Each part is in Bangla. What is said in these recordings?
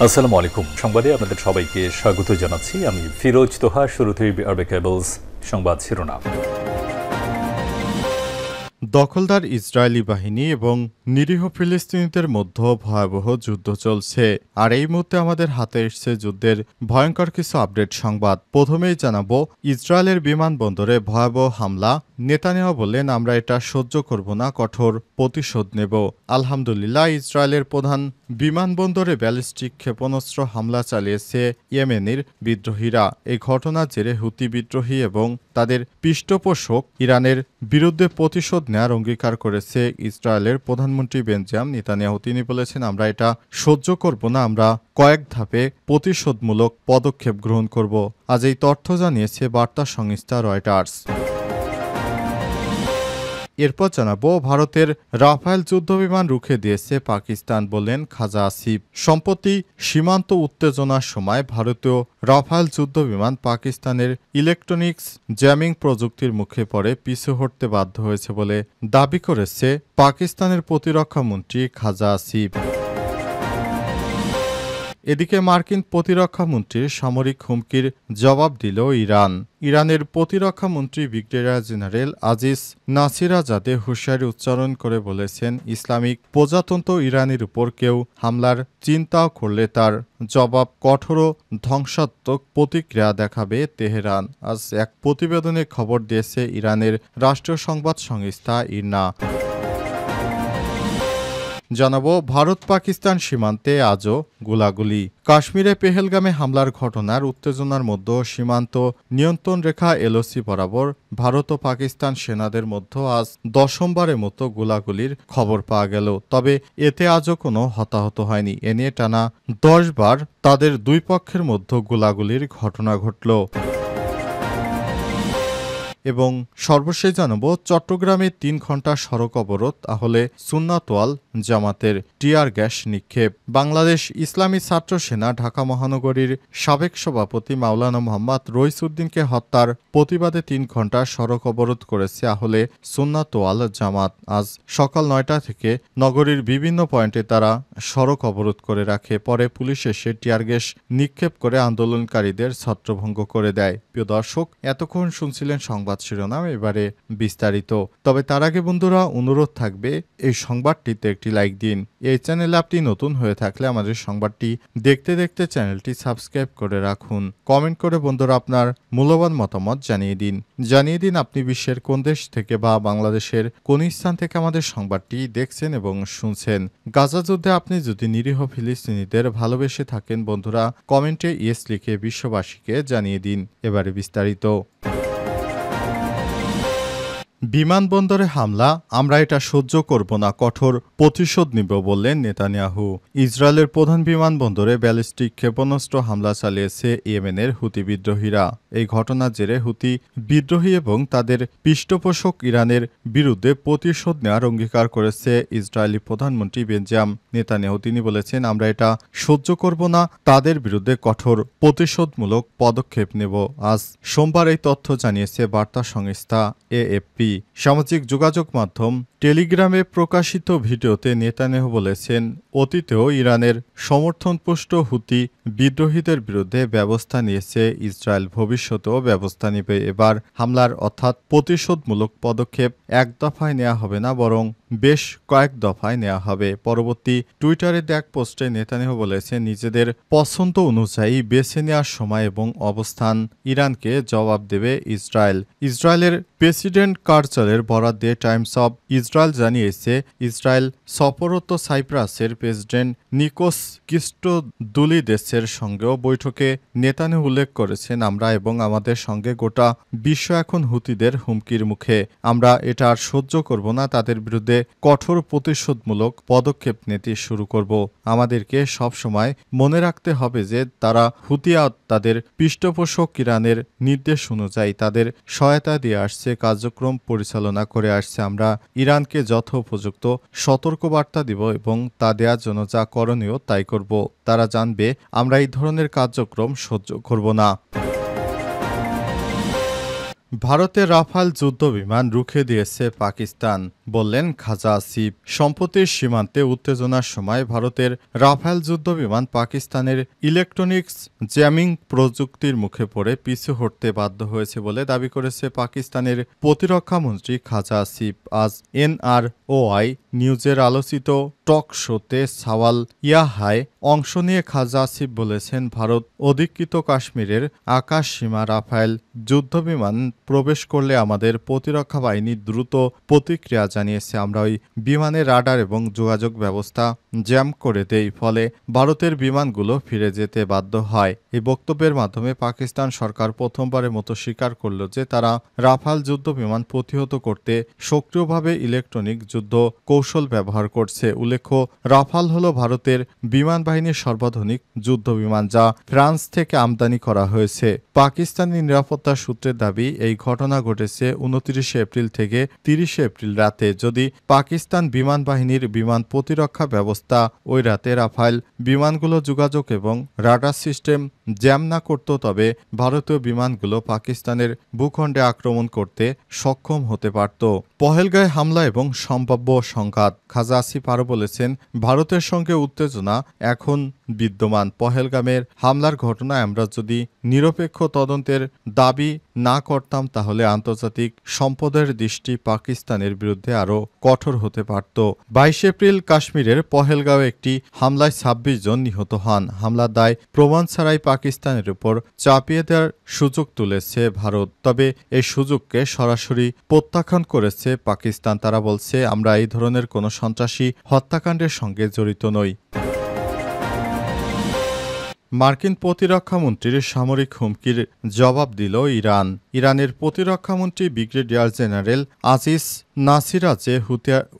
আসসালামু আলাইকুম। সংবাদে আপনাদের সবাইকে স্বাগত জানাচ্ছি। আমি ফিরোজ তোহা। শুরুতেই আরবে কেবলস সংবাদ শিরোনাম। দখলদার ইসরায়েলি বাহিনী এবং নিরীহ ফিলিস্তিনিদের মধ্যে ভয়াবহ যুদ্ধ চলছে। আর এই মুহূর্তে আমাদের হাতে এসছে যুদ্ধের ভয়ঙ্কর কিছু আপডেট সংবাদ। প্রথমেই জানাবো, ইসরায়েলের বিমানবন্দরে ভয়াবহ হামলা। নেতানিয়াহু বললেন, আমরা এটা সহ্য করব না, কঠোর প্রতিশোধ নেব। আলহামদুলিল্লাহ, ইসরায়েলের প্রধান বিমানবন্দরে ব্যালিস্টিক ক্ষেপণাস্ত্র হামলা চালিয়েছে ইয়েমেনের বিদ্রোহীরা। এই ঘটনার জেরে হুতি বিদ্রোহী এবং তাদের পৃষ্ঠপোষক ইরানের বিরুদ্ধে প্রতিশোধ নেওয়ার অঙ্গীকার করেছে ইসরায়েলের প্রধানমন্ত্রী বেঞ্জামিন নেতানিয়াহু। তিনি বলেছেন, আমরা এটা সহ্য করব না, আমরা কয়েক ধাপে প্রতিশোধমূলক পদক্ষেপ গ্রহণ করব। আজ এই তথ্য জানিয়েছে বার্তা সংস্থা রয়টার্স। এরপর জানাবো, ভারতের রাফায়েল যুদ্ধবিমান রুখে দিয়েছে পাকিস্তান, বললেন খাজা আসিফ। সম্প্রতি সীমান্ত উত্তেজনার সময় ভারতীয় রাফায়েল যুদ্ধবিমান পাকিস্তানের ইলেকট্রনিক্স জ্যামিং প্রযুক্তির মুখে পড়ে পিছু হটতে বাধ্য হয়েছে বলে দাবি করেছে পাকিস্তানের প্রতিরক্ষা মন্ত্রী খাজা আসিফ। এদিকে মার্কিন প্রতিরক্ষা মন্ত্রীর সামরিক হুমকির জবাব দিল ইরান। ইরানের প্রতিরক্ষা মন্ত্রী ব্রিগেডিয়ার জেনারেল আজিজ নাসিরাজাদে হুঁশিয়ারি উচ্চারণ করে বলেছেন, ইসলামিক প্রজাতন্ত্র ইরানের উপর কেউ হামলার চিন্তাও করলে তার জবাব কঠোর ও ধ্বংসাত্মক প্রতিক্রিয়া দেখাবে তেহরান। আজ এক প্রতিবেদনে খবর দিয়েছে ইরানের রাষ্ট্রীয় সংবাদ সংস্থা ইরনা। জানাবো, ভারত পাকিস্তান সীমান্তে আজও গোলাগুলি। কাশ্মীরে পেহেলগামে হামলার ঘটনার উত্তেজনার মধ্যে সীমান্ত নিয়ন্ত্রণ রেখা এলওসি বরাবর ভারত ও পাকিস্তান সেনাদের মধ্যে আজ দশমবারের মতো গোলাগুলির খবর পাওয়া গেল। তবে এতে আজও কোনো হতাহত হয়নি। এ নিয়ে টানা 10 বার তাদের দুই পক্ষের মধ্যে গোলাগুলির ঘটনা ঘটল। এবং সর্বশেষ জানাবো, চট্টগ্রামে 3 ঘণ্টা সড়ক অবরোধ, তাহলে সুন্নাতওয়াল জামাতের টিয়ার গ্যাস নিক্ষেপ। বাংলাদেশ ইসলামী ছাত্র সেনা ঢাকা মহানগরীর সাবেক সভাপতি মাওলানা মোহাম্মদ রইসউদ্দিনকে হত্যার প্রতিবাদে 3 ঘণ্টা সড়ক অবরোধ করেছে আহলে সুন্নাতওয়াল জামাত। আজ সকাল 9টা থেকে নগরীর বিভিন্ন পয়েন্টে তারা সড়ক অবরোধ করে রাখে। পরে পুলিশ এসে টিয়ার গ্যাস নিক্ষেপ করে আন্দোলনকারীদের ছত্রভঙ্গ করে দেয়। প্রিয় দর্শক, এতক্ষণ শুনছিলেন সংবাদ শিরোনাম, এবারে বিস্তারিত। তবে তার আগে বন্ধুরা, অনুরোধ থাকবে এই সংবাদটিতে একটি লাইক দিন। এই চ্যানেলে আপনি নতুন হয়ে থাকলে আমাদের সংবাদটি দেখতে দেখতে চ্যানেলটি সাবস্ক্রাইব করে রাখুন। কমেন্ট করে বন্ধুরা আপনার মূল্যবান মতামত জানিয়ে দিন আপনি বিশ্বের কোন দেশ থেকে বা বাংলাদেশের কোন স্থান থেকে আমাদের সংবাদটি দেখছেন এবং শুনছেন। গাজা যুদ্ধে আপনি যদি নিরীহ ফিলিস্তিনিদের ভালোবেসে থাকেন বন্ধুরা, কমেন্টে ইয়েস লিখে বিশ্ববাসীকে জানিয়ে দিন। এবারে বিস্তারিত। বিমানবন্দরে হামলা, আমরা এটা সহ্য করব না, কঠোর প্রতিশোধ নিব, বললেন নেতানিয়াহু। ইসরায়েলের প্রধান বিমানবন্দরে ব্যালিস্টিক ক্ষেপণাস্ত্র হামলা চালিয়েছে ইয়েমেনের হুতি বিদ্রোহীরা। এই ঘটনার জেরে হুতি বিদ্রোহী এবং তাদের পৃষ্ঠপোষক ইরানের বিরুদ্ধে প্রতিশোধ নেওয়ার অঙ্গীকার করেছে ইসরায়েলি প্রধানমন্ত্রী বেঞ্জামিন নেতানিয়াহু। তিনি বলেছেন, আমরা এটা সহ্য করব না, তাদের বিরুদ্ধে কঠোর প্রতিশোধমূলক পদক্ষেপ নেব। আজ সোমবার এই তথ্য জানিয়েছে বার্তা সংস্থা এএফপি। সামাজিক যোগাযোগ মাধ্যম টেলিগ্রামে প্রকাশিত ভিডিওতে নেতানিয়াহু বলেছেন, অতীতেও ইরানের সমর্থনপুষ্ট হুতি বিদ্রোহীদের বিরুদ্ধে ব্যবস্থা নিয়েছে ইসরায়েল, ভবিষ্যতেও ব্যবস্থা নেবে। এবার হামলার অর্থাৎ প্রতিশোধমূলক পদক্ষেপ এক দফায় নেওয়া হবে না, বরং বেশ কয়েক দফায় নেওয়া হবে। পরবর্তী টুইটারে এক পোস্টে নেতানিয়াহু বলেছেন, নিজেদের পছন্দ অনুযায়ী বেছে নেওয়ার সময় এবং অবস্থান ইরানকে জবাব দেবে ইসরায়েল। ইসরায়েলের প্রেসিডেন্ট কার্যালয়ের বরাত দিয়ে টাইমস অব ইসরায়েল জানিয়েছে, ইসরায়েল সফররত সাইপ্রাসের প্রেসিডেন্ট নিকোস ক্রিস্টোদুলিদেসের সঙ্গেও বৈঠকে নেতানিয়াহু উল্লেখ করেছেন, আমরা এবং আমাদের সঙ্গে গোটা বিশ্ব এখন হুতিদের হুমকির মুখে। আমরা এটা আর সহ্য করব না, তাদের বিরুদ্ধে কঠোর প্রতিশোধমূলক পদক্ষেপ নিতে শুরু করব। আমাদেরকে সবসময় মনে রাখতে হবে যে তারা হুতিয়া তাদের পৃষ্ঠপোষক ইরানের নির্দেশ অনুযায়ী তাদের সহায়তা দিয়ে আসছে, কার্যক্রম পরিচালনা করে আসছে। আমরা ইরানকে যথোপযুক্ত সতর্কবার্তা দিব এবং তা দেওয়ার জন্য যা করণীয় তাই করব। তারা জানবে আমরা এই ধরনের কার্যক্রম সহ্য করব না। ভারতের রাফাল যুদ্ধবিমান রুখে দিয়েছে পাকিস্তান। বললেন খাজা আসিফ। সম্প্রতি সীমান্তে উত্তেজনার সময় ভারতের রাফেল যুদ্ধবিমান পাকিস্তানের ইলেকট্রনিক্স জ্যামিং প্রযুক্তির মুখে পড়ে পিছু হটতে বাধ্য হয়েছে বলে দাবি করেছে পাকিস্তানের প্রতিরক্ষামন্ত্রী খাজা আসিফ। আজ NROI নিউজের আলোচিত টক শোতে সাওয়াল ইয়াহায় অংশ নিয়ে খাজা আসিফ বলেছেন, ভারত অধিকৃত কাশ্মীরের আকাশ সীমা রাফেল যুদ্ধবিমান প্রবেশ করলে আমাদের প্রতিরক্ষা বাহিনী দ্রুত প্রতিক্রিয়া জানিয়েছে। আমরা ওই বিমানের রাডার এবং যোগাযোগ ব্যবস্থা জ্যাম করে দেই, ফলে ভারতের বিমানগুলো ফিরে যেতে বাধ্য হয়। এই বক্তব্যের মাধ্যমে পাকিস্তান সরকার প্রথমবারের মতো স্বীকার করল যে তারা রাফাল যুদ্ধবিমান প্রতিহত করতে সক্রিয়ভাবে ইলেকট্রনিক যুদ্ধ কৌশল ব্যবহার করছে। উল্লেখ্য, রাফাল হল ভারতের বিমান বাহিনীর সর্বাধুনিক যুদ্ধবিমান, যা ফ্রান্স থেকে আমদানি করা হয়েছে। পাকিস্তানি নিরাপত্তা সূত্রের দাবি, এই ঘটনা ঘটেছে 29 এপ্রিল থেকে 30 এপ্রিল রাতে। যদি পাকিস্তান বিমান বাহিনীর বিমান প্রতিরক্ষা ব্যবস্থা ওই রাতে রাফাল বিমানগুলো যোগাযোগ এবং রাডার সিস্টেম জ্যাম না করত, তবে ভারতীয় বিমানগুলো পাকিস্তানের ভূখণ্ডে আক্রমণ করতে সক্ষম হতে পারত। পহেলগাঁয়ে হামলা এবং সম্ভাব্য সংঘাত। খাজা আসিফ আরও বলেছেন, ভারতের সঙ্গে উত্তেজনা এখন বিদ্যমান। পহেলগামের হামলার ঘটনায় আমরা যদি নিরপেক্ষ তদন্তের দাবি না করতাম তাহলে আন্তর্জাতিক সম্পদের দৃষ্টি পাকিস্তানের বিরুদ্ধে আরও কঠোর হতে পারত। 22 এপ্রিল কাশ্মীরের পহেলগাঁও একটি হামলায় 26 জন নিহত হন। হামলার দায় প্রমাণ ছাড়াই পাকিস্তানের উপর চাপিয়ে দেওয়ার সুযোগ তুলেছে ভারত, তবে এই সুযোগকে সরাসরি প্রত্যাখ্যান করেছে পাকিস্তান। তারা বলছে, আমরা এই ধরনের কোনো সন্ত্রাসী হত্যাকাণ্ডের সঙ্গে জড়িত নই। মার্কিন প্রতিরক্ষামন্ত্রীর সামরিক হুমকির জবাব দিল ইরান। ইরানের প্রতিরক্ষামন্ত্রী ব্রিগেডিয়ার জেনারেল আজিজ নাসিরাজে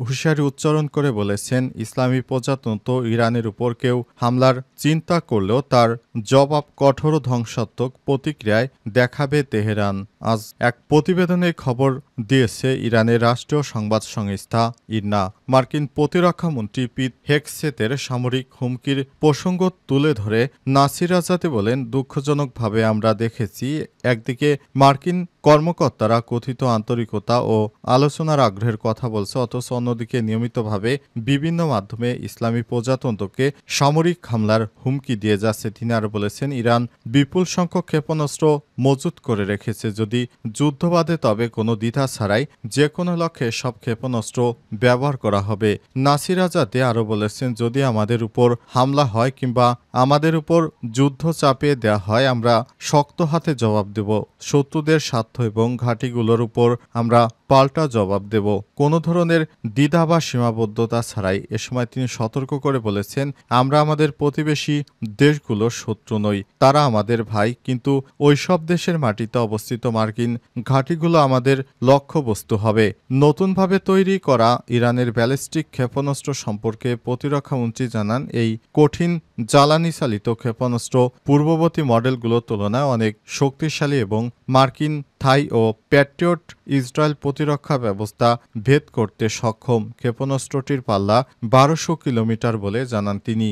হুঁশিয়ারি উচ্চারণ করে বলেছেন, ইসলামী প্রজাতন্ত্র ইরানের উপর কেউ হামলার চিন্তা করলেও তার জবাব কঠোর ধ্বংসাত্মক প্রতিক্রিয়ায় দেখাবে তেহরান। আজ এক প্রতিবেদনে খবর দিয়েছে ইরানের রাষ্ট্রীয় সংবাদ সংস্থা ইরনা। মার্কিন প্রতিরক্ষামন্ত্রী পিট হেগসেতের সামরিক হুমকির প্রসঙ্গ তুলে ধরে নাসিরাজাতে বলেন, দুঃখজনকভাবে আমরা দেখেছি, একদিকে মার্কিন কর্মকর্তারা কথিত আন্তরিকতা ও আলোচনার আগ্রহের কথা বলছে, অথচ অন্যদিকে নিয়মিতভাবে বিভিন্ন মাধ্যমে ইসলামী প্রজাতন্ত্রকে সামরিক হামলার হুমকি দিয়ে যাচ্ছে। তিনি আরও বলেছেন, ইরান বিপুল সংখ্যক ক্ষেপণাস্ত্র মজুত করে রেখেছে। যদি যুদ্ধ বাধে তবে কোনো দ্বিধা ছাড়াই যে কোনো লক্ষ্যে সব ক্ষেপণাস্ত্র ব্যবহার করা হবে। নাসিরাজাতে আরও বলেছেন, যদি আমাদের উপর হামলা হয় কিংবা আমাদের উপর যুদ্ধ চাপিয়ে দেওয়া হয়, আমরা শক্ত হাতে জবাব দেব। শত্রুদের স্বার্থ এবং ঘাঁটিগুলোর উপর আমরা পাল্টা জবাব দেব, কোনো ধরনের দ্বিধা বা সীমাবদ্ধতা ছাড়াই। এ সময় তিনি সতর্ক করে বলেছেন, আমরা আমাদের প্রতিবেশী দেশগুলোর শত্রু নই, তারা আমাদের ভাই, কিন্তু ওইসব দেশের মাটিতে অবস্থিত মার্কিন ঘাঁটিগুলো আমাদের লক্ষ্যবস্তু হবে। নতুনভাবে তৈরি করা ইরানের ব্যালিস্টিক ক্ষেপণাস্ত্র সম্পর্কে প্রতিরক্ষামন্ত্রী জানান, এই কঠিন জ্বালানি চালিত ক্ষেপণাস্ত্র পূর্ববর্তী মডেলগুলোর তুলনায় অনেক শক্তিশালী এবং মার্কিন, থাই ও প্যাট্রিয়ট ইসরায়েল প্রতিরক্ষা ব্যবস্থা ভেদ করতে সক্ষম। ক্ষেপণাস্ত্রটির পাল্লা 1200 কিলোমিটার বলে জানান তিনি।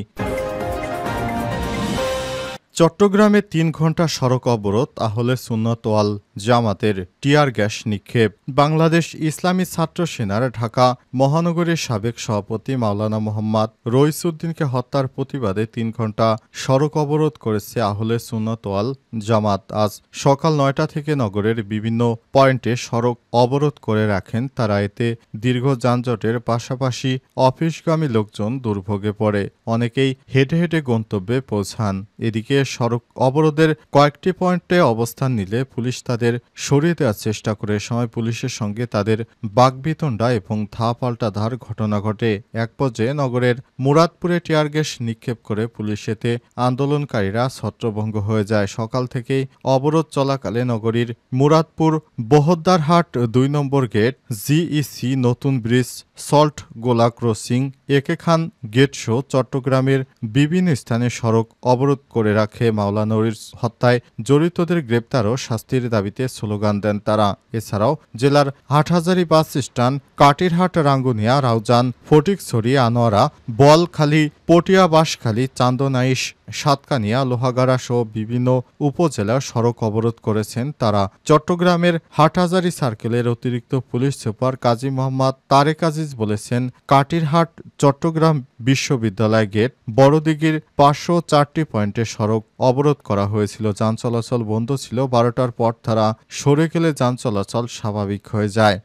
চট্টগ্রামে 3 ঘণ্টা সড়ক অবরোধ, আহলে সুন্নাত ওয়াল জামাতের টিয়ার গ্যাস নিক্ষেপ। বাংলাদেশ ইসলামী ছাত্র সেনার ঢাকা মহানগরীর সাবেক সভাপতি মাওলানা মোহাম্মদ রইসুদ্দিনকে হত্যার প্রতিবাদে 3 ঘণ্টা সড়ক অবরোধ করেছে আহলে সুন্নাত ওয়াল জামাত। আজ সকাল 9টা থেকে নগরের বিভিন্ন পয়েন্টে সড়ক অবরোধ করে রাখেন তারা। এতে দীর্ঘ যানজটের পাশাপাশি অফিসগামী লোকজন দুর্ভোগে পড়ে, অনেকেই হেঁটে হেঁটে গন্তব্যে পৌঁছান। এদিকে সড়ক অবরোধের কয়েকটি পয়েন্টে অবস্থান নিলে পুলিশ তাদের সরিয়ে দেওয়ার চেষ্টা করে। সময় পুলিশের সঙ্গে তাদের বাকবিতণ্ডা এবং ধার ঘটনা ঘটে। এক পর্যায়ে নগরের মুরাদপুরে টিয়ার গ্যাস নিক্ষেপ করে পুলিশ, এতে আন্দোলনকারীরা ছত্রভঙ্গ হয়ে যায়। সকাল থেকেই অবরোধ চলাকালে নগরীর মুরাদপুর বহদ্দারহাট 2 নম্বর গেট, জিইসি, নতুন ব্রিজ সল্ট গোলা ক্রসিং একে খান গেট সহ চট্টগ্রামের বিভিন্ন স্থানে সড়ক অবরোধ করে রাখে মাওলা নুরীর হত্যায় জড়িতদের গ্রেপ্তার ও শাস্তির দাবিতে স্লোগান দেন তারা। এছাড়াও জেলার হাটহাজারী বাস স্ট্যান্ড, কাটিরহাট, রাঙ্গুনিয়া, রাউজান, ফটিকছড়ি, আনোয়ারা, বলখালী, পটিয়া, বাঁশখালী, চান্দনাইশ, সাতকানিয়া, লোহাগাড়া সহ বিভিন্ন উপজেলার সড়ক অবরোধ করেছেন তারা। চট্টগ্রামের হাটহাজারী সার্কেলের অতিরিক্ত পুলিশ সুপার কাজী মোহাম্মদ তারেক আজিজ বলেছেন, কাটিরহাট চট্টগ্রাম বিশ্ববিদ্যালয় গেট, বড়দিঘির 504টি পয়েন্টে সড়ক অবরোধ করা হয়েছিল। যান চলাচল বন্ধ ছিল। 12টার পর তারা সরে গেলে যান চলাচল স্বাভাবিক হয়ে যায়।